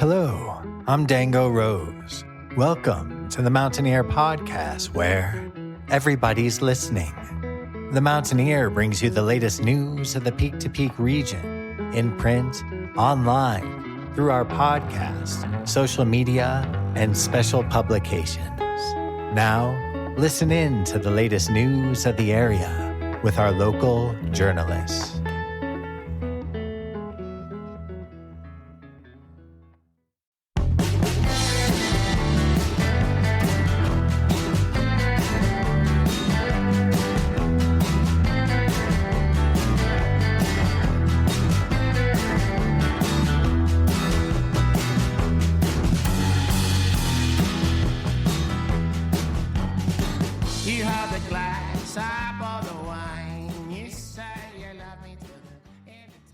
Hello, I'm Dango Rose. Welcome to the Mountaineer Podcast, where everybody's listening. The Mountaineer brings you the latest news of the Peak to Peak region, in print, online, through our podcast, social media, and special publications. Now, listen in to the latest news of the area with our local journalists.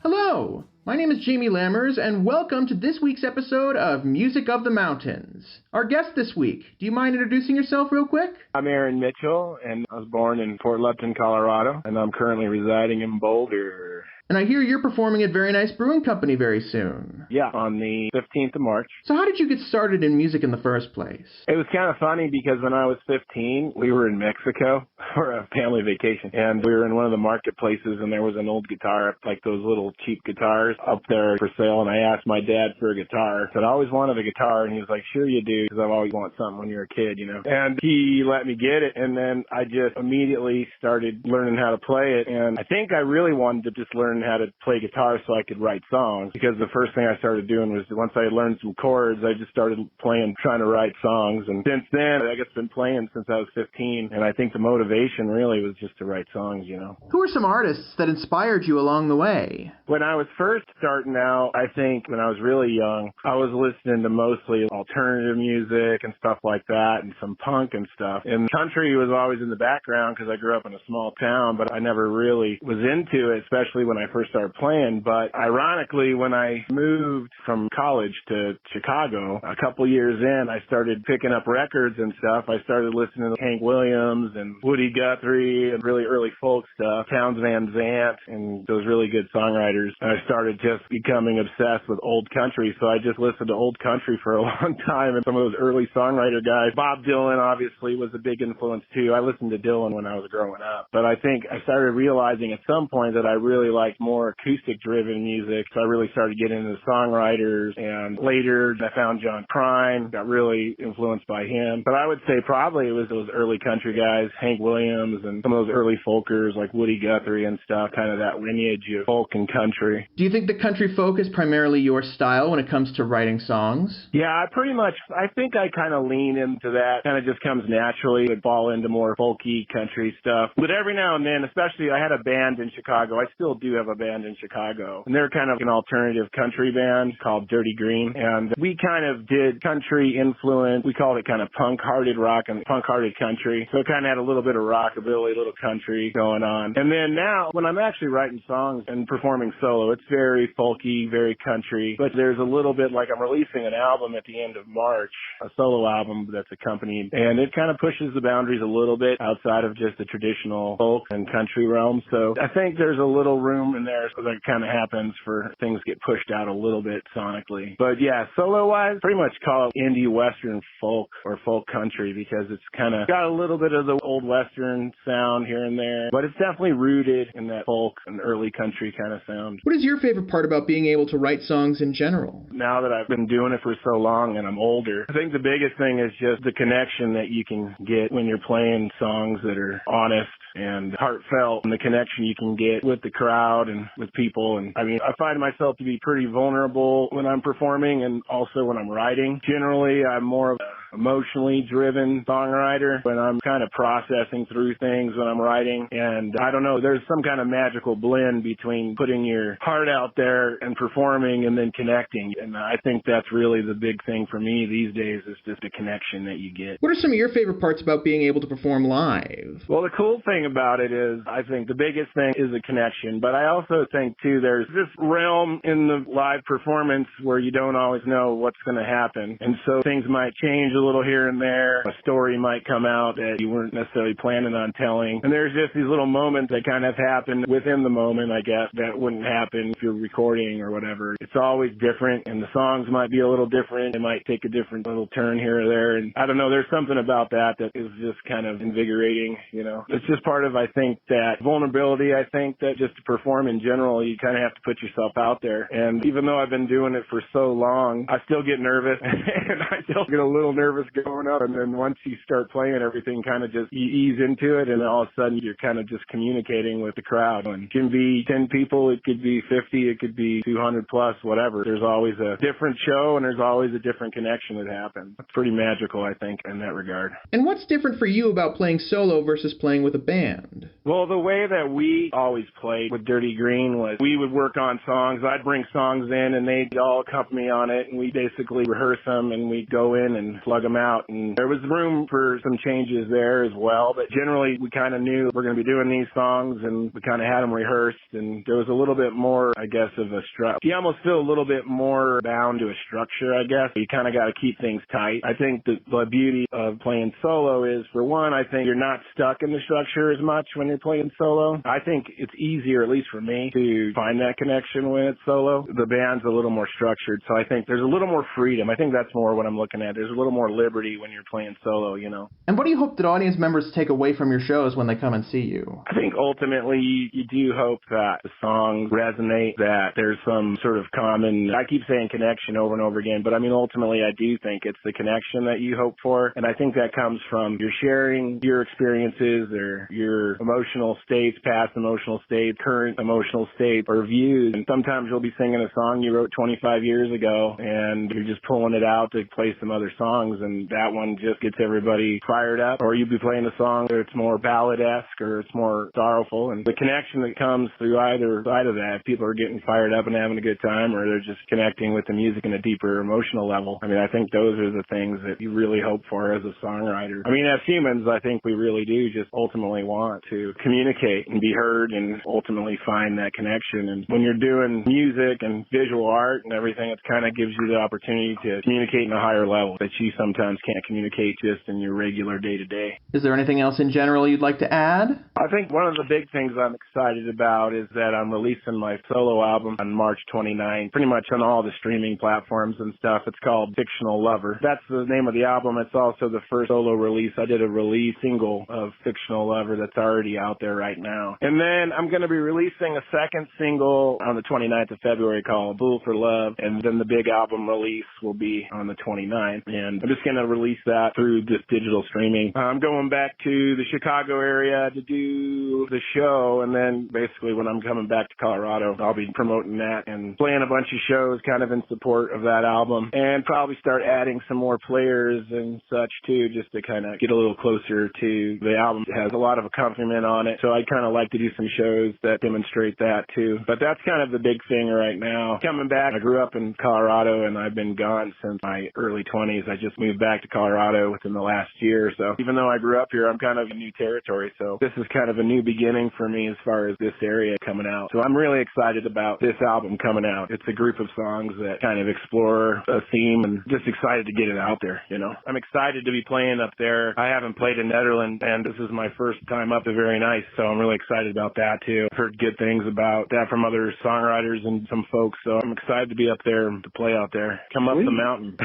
Hello, my name is Jamie Lammers, and welcome to this week's episode of Music of the Mountains. Our guest this week, do you mind introducing yourself real quick? I'm Aaron Mitchell, and I was born in Fort Lupton, Colorado, and I'm currently residing in Boulder. And I hear you're performing at Very Nice Brewing Company very soon. Yeah, on the 15th of March. So how did you get started in music in the first place? It was kind of funny because when I was 15, we were in Mexico for a family vacation, and we were in one of the marketplaces, and there was an old guitar, like those little cheap guitars up there for sale, and I asked my dad for a guitar. I said, I always wanted a guitar, and he was like, sure you do, because I've always wanted something when you're a kid, you know. And he let me get it, and then I just immediately started learning how to play it, and I think I really wanted to just learn how to play guitar so I could write songs, because the first thing I started doing was once I had learned some chords, I just started trying to write songs. And since then, I guess I've been playing since I was 15. And I think the motivation really was just to write songs, you know. Who are some artists that inspired you along the way? When I was first starting out, I think when I was really young, I was listening to mostly alternative music and stuff like that, and some punk and stuff. And country was always in the background because I grew up in a small town, but I never really was into it, especially when I first started playing. But ironically, when I moved from college to Chicago, a couple years in, I started picking up records and stuff. I started listening to Hank Williams and Woody Guthrie and really early folk stuff, Townes Van Zant, and those really good songwriters. And I started just becoming obsessed with old country, so I just listened to old country for a long time. And some of those early songwriter guys, Bob Dylan obviously was a big influence too. I listened to Dylan when I was growing up. But I think I started realizing at some point that I really liked more acoustic-driven music, so I really started getting into songwriters, and later I found John Prine, got really influenced by him. But I would say probably it was those early country guys, Hank Williams, and some of those early folkers like Woody Guthrie and stuff, kind of that lineage of folk and country. Do you think the country folk is primarily your style when it comes to writing songs? Yeah, I think I kind of lean into that, kind of just comes naturally, would fall into more folky country stuff. But every now and then, especially I had a band in Chicago, I still do have a band in Chicago, and they're kind of an alternative country band called Dirty Green, and we kind of did country influence. We called it kind of punk-hearted rock and punk-hearted country, so it kind of had a little bit of rockabilly, a little country going on. And then now, when I'm actually writing songs and performing solo, it's very folky, very country, but there's a little bit like I'm releasing an album at the end of March, a solo album that's accompanied, and it kind of pushes the boundaries a little bit outside of just the traditional folk and country realm. So I think there's a little room in there that kind of happens for things get pushed out a little bit sonically. But yeah, solo-wise, pretty much call it indie western folk or folk country, because it's kind of got a little bit of the old western sound here and there, but it's definitely rooted in that folk and early country kind of sound. What is your favorite part about being able to write songs in general? Now that I've been doing it for so long and I'm older, I think the biggest thing is just the connection that you can get when you're playing songs that are honest and heartfelt, and the connection you can get with the crowd and with people. And I mean, I find myself to be pretty vulnerable when I'm performing and also when I'm writing. Generally, I'm more of a emotionally driven songwriter when I'm kind of processing through things when I'm writing. And I don't know, there's some kind of magical blend between putting your heart out there and performing and then connecting. And I think that's really the big thing for me these days, is just the connection that you get. What are some of your favorite parts about being able to perform live? Well, the cool thing about it is, I think the biggest thing is the connection, but I also think, too, there's this realm in the live performance where you don't always know what's going to happen. And so things might change a little here and there. A story might come out that you weren't necessarily planning on telling. And there's just these little moments that kind of happen within the moment, I guess, that wouldn't happen if you're recording or whatever. It's always different, and the songs might be a little different. It might take a different little turn here or there. And I don't know, there's something about that is just kind of invigorating, you know. It's just part of, I think, that vulnerability. I think that just to perform in general, you kind of have to put yourself out there. And even though I've been doing it for so long, I still get nervous and I still get a little nervous going up. And then once you start playing, everything kind of just, you ease into it, and all of a sudden you're kind of just communicating with the crowd. And it can be 10 people, it could be 50, it could be 200 plus, whatever. There's always a different show and there's always a different connection that happens. It's pretty magical, I think, in that regard. And what's different for you about playing solo versus playing with a band? Well, the way that we always played with Dirty Green was we would work on songs. I'd bring songs in and they'd all accompany me on it, and we basically rehearse them and we'd go in and plug them out. And there was room for some changes there as well, but generally we kind of knew we're going to be doing these songs, and we kind of had them rehearsed, and there was a little bit more, I guess, of a structure. You almost feel a little bit more bound to a structure, I guess. You kind of got to keep things tight. I think the beauty of playing solo is, for one, I think you're not stuck in the structure as much when you're playing solo. I think it's easier, at least for me, to find that connection when it's solo. The band's a little more structured, so I think there's a little more freedom. I think that's more what I'm looking at. There's a little more liberty when you're playing solo, you know. And what do you hope that audience members take away from your shows when they come and see you? I think ultimately you do hope that the songs resonate, that there's some sort of common, I keep saying connection over and over again, but I mean, ultimately I do think it's the connection that you hope for. And I think that comes from you're sharing your experiences or your emotional states, past emotional states, current emotional states, or views. And sometimes you'll be singing a song you wrote 25 years ago and you're just pulling it out to play some other songs, and that one just gets everybody fired up. Or you'll be playing a song that's more ballad-esque or it's more sorrowful, and the connection that comes through either side of that, people are getting fired up and having a good time, or they're just connecting with the music in a deeper emotional level. I mean, I think those are the things that you really hope for as a songwriter. I mean, as humans, I think we really do just ultimately want to communicate and be heard and ultimately find that connection. And when you're doing music and visual art and everything, it kind of gives you the opportunity to communicate in a higher level that you sometimes can't communicate just in your regular day-to-day. Is there anything else in general you'd like to add? I think one of the big things I'm excited about is that I'm releasing my solo album on March 29th, pretty much on all the streaming platforms and stuff. It's called Fictional Lover. That's the name of the album. It's also the first solo release. I did a release single of Fictional Lover that's already out there right now. And then I'm going to be releasing a second single on the 29th of February called Fool for Love, and then the big album release will be on the 29th. And I'm just going to release that through just digital streaming. I'm going back to the Chicago area to do the show, and then basically when I'm coming back to Colorado, I'll be promoting that and playing a bunch of shows kind of in support of that album, and probably start adding some more players and such too, just to kind of get a little closer to the album. It has a lot of accompaniment on it, so I'd kind of like to do some shows that demonstrate that too. But that's kind of the big thing right now. Coming back, I grew up in Colorado and I've been gone since my early 20s. I just moved back to Colorado within the last year or so. Even though I grew up here, I'm kind of in new territory, so this is kind of a new beginning for me as far as this area coming out. So I'm really excited about this album coming out. It's a group of songs that kind of explore a theme, and just excited to get it out there, you know. I'm excited to be playing up there. I haven't played in Netherlands, and this is my first time up. They're very nice, so I'm really excited about that too. I've heard good things about that from other songwriters and some folks, so I'm excited to be up there, to play out there. Come up the mountain.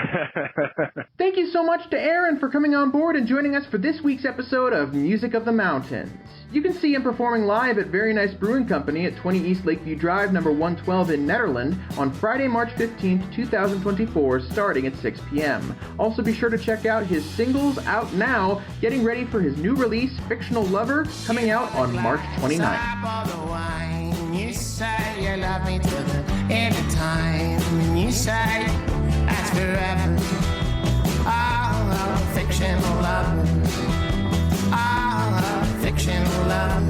Thank you so much to Aaron for coming on board and joining us for this week's episode of Music of the Mountains. You can see him performing live at Very Nice Brewing Company at 20 East Lakeview Drive, number 112 in Netherland on Friday, March 15th, 2024, starting at 6 p.m. Also be sure to check out his singles out now, getting ready for his new release, Fictional Lover, coming out on March 29th. You say you love me till the end of time. You say that's forever. Oh, fictional love. Oh, fictional love.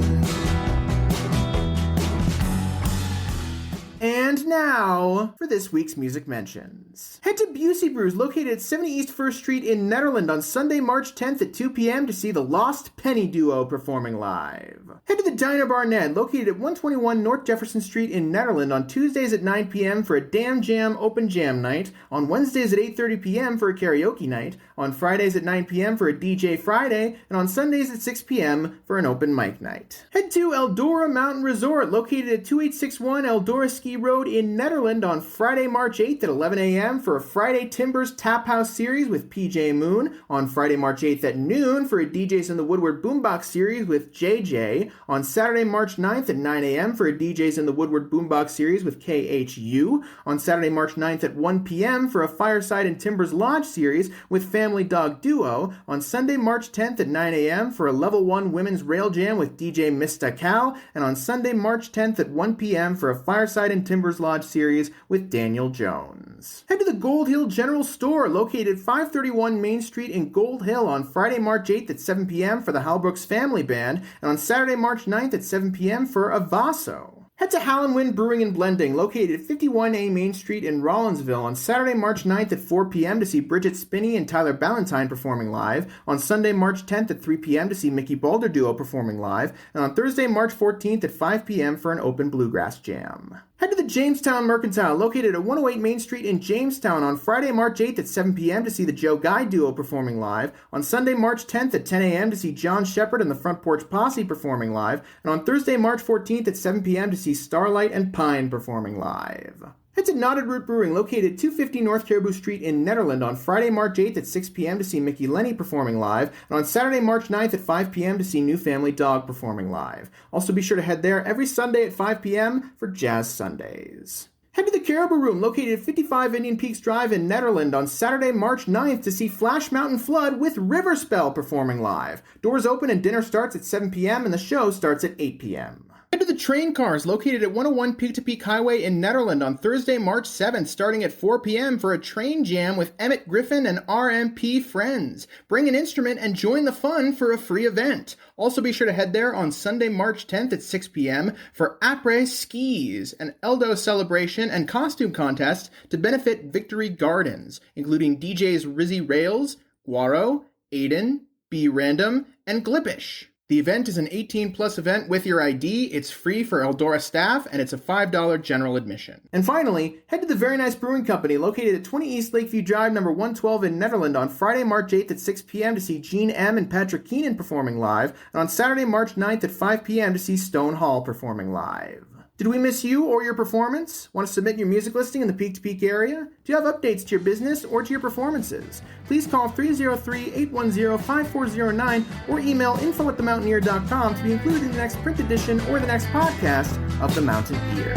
And And now, for this week's music mentions. Head to Busey Brews, located at 70 East 1st Street in Netherland on Sunday, March 10th at 2 p.m. to see the Lost Penny Duo performing live. Head to the Diner Bar Ned, located at 121 North Jefferson Street in Netherland on Tuesdays at 9 p.m. for a Damn Jam Open Jam night, on Wednesdays at 8:30 p.m. for a karaoke night, on Fridays at 9 p.m. for a DJ Friday, and on Sundays at 6 p.m. for an open mic night. Head to Eldora Mountain Resort, located at 2861 Eldora Ski Road in Netherland on Friday, March 8th at 11 a.m. for a Friday Timbers Tap House series with PJ Moon, on Friday, March 8th at noon for a DJs in the Woodward Boombox series with JJ, on Saturday, March 9th at 9 a.m. for a DJs in the Woodward Boombox series with KHU, on Saturday, March 9th at 1 p.m. for a Fireside and Timbers Lodge series with Family Dog Duo, on Sunday, March 10th at 9 a.m. for a Level 1 Women's Rail Jam with DJ Mista Cal, and on Sunday, March 10th at 1 p.m. for a Fireside and Timbers Lodge series with Daniel Jones. Head to the Gold Hill General Store, located at 531 Main Street in Gold Hill on Friday, March 8th at 7 p.m. for the Hal Brooks Family Band, and on Saturday, March 9th at 7 p.m. for Avaso. Head to Howlin' Wind Brewing and Blending, located at 51A Main Street in Rollinsville on Saturday, March 9th at 4 p.m. to see Bridget Spinney and Tyler Ballantyne performing live, on Sunday, March 10th at 3 p.m. to see Mickey Balder Duo performing live, and on Thursday, March 14th at 5 p.m. for an open bluegrass jam. Head to the Jamestown Mercantile, located at 108 Main Street in Jamestown on Friday, March 8th at 7 p.m. to see the Joe Guy Duo performing live, on Sunday, March 10th at 10 a.m. to see John Shepard and the Front Porch Posse performing live, and on Thursday, March 14th at 7 p.m. to see Starlight and Pine performing live. Head to Knotted Root Brewing, located at 250 North Caribou Street in Netherland on Friday, March 8th at 6 p.m. to see Mickey Lenny performing live, and on Saturday, March 9th at 5 p.m. to see New Family Dog performing live. Also be sure to head there every Sunday at 5 p.m. for Jazz Sundays. Head to the Caribou Room, located at 55 Indian Peaks Drive in Netherland on Saturday, March 9th to see Flash Mountain Flood with Riverspell performing live. Doors open and dinner starts at 7 p.m. and the show starts at 8 p.m. Head to the Train Cars, located at 101 Peak to Peak Highway in Netherland on Thursday, March 7th, starting at 4 p.m. for a train jam with Emmett Griffin and RMP Friends. Bring an instrument and join the fun for a free event. Also be sure to head there on Sunday, March 10th at 6 p.m. for Après Skis, an Eldo celebration and costume contest to benefit Victory Gardens, including DJs Rizzy Rails, Guaro, Aiden, B Random, and Glippish. The event is an 18-plus event with your ID, it's free for Eldora staff, and it's a $5 general admission. And finally, head to the Very Nice Brewing Company, located at 20 East Lakeview Drive, number 112 in Netherland on Friday, March 8th at 6 p.m. to see Gene M. and Patrick Keenan performing live, and on Saturday, March 9th at 5 p.m. to see Stone Hall performing live. Did we miss you or your performance? Want to submit your music listing in the Peak to Peak area? Do you have updates to your business or to your performances? Please call 303-810-5409 or email info@themountaineer.com to be included in the next print edition or the next podcast of The Mountain Ear.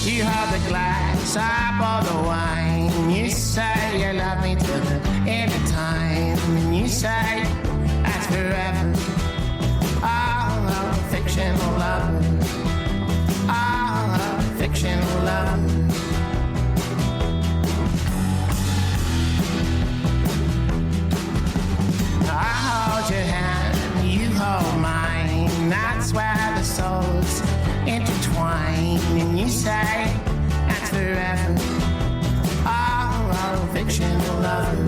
You have the glass, I pour the wine. You say you love me till the end of time. And you say that's forever. Oh, fictional love. Oh, fictional love. I hold your hand, you hold mine. That's where the souls intertwine. And you say that's forever. Oh, fictional love.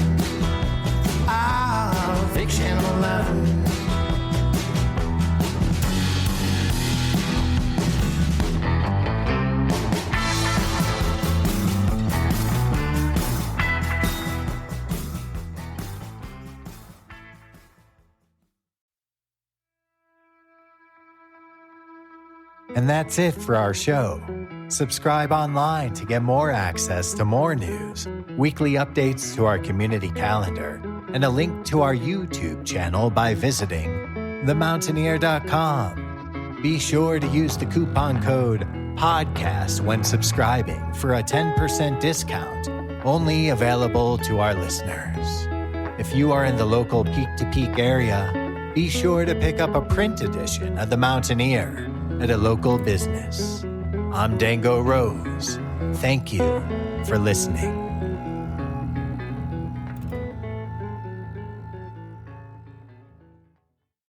Oh, fictional love. And that's it for our show. Subscribe online to get more access to more news, weekly updates to our community calendar, and a link to our YouTube channel by visiting themountaineer.com. Be sure to use the coupon code PODCAST when subscribing for a 10% discount, only available to our listeners. If you are in the local Peak to Peak area, be sure to pick up a print edition of The Mountaineer at a local business. I'm Dango Rose. Thank you for listening.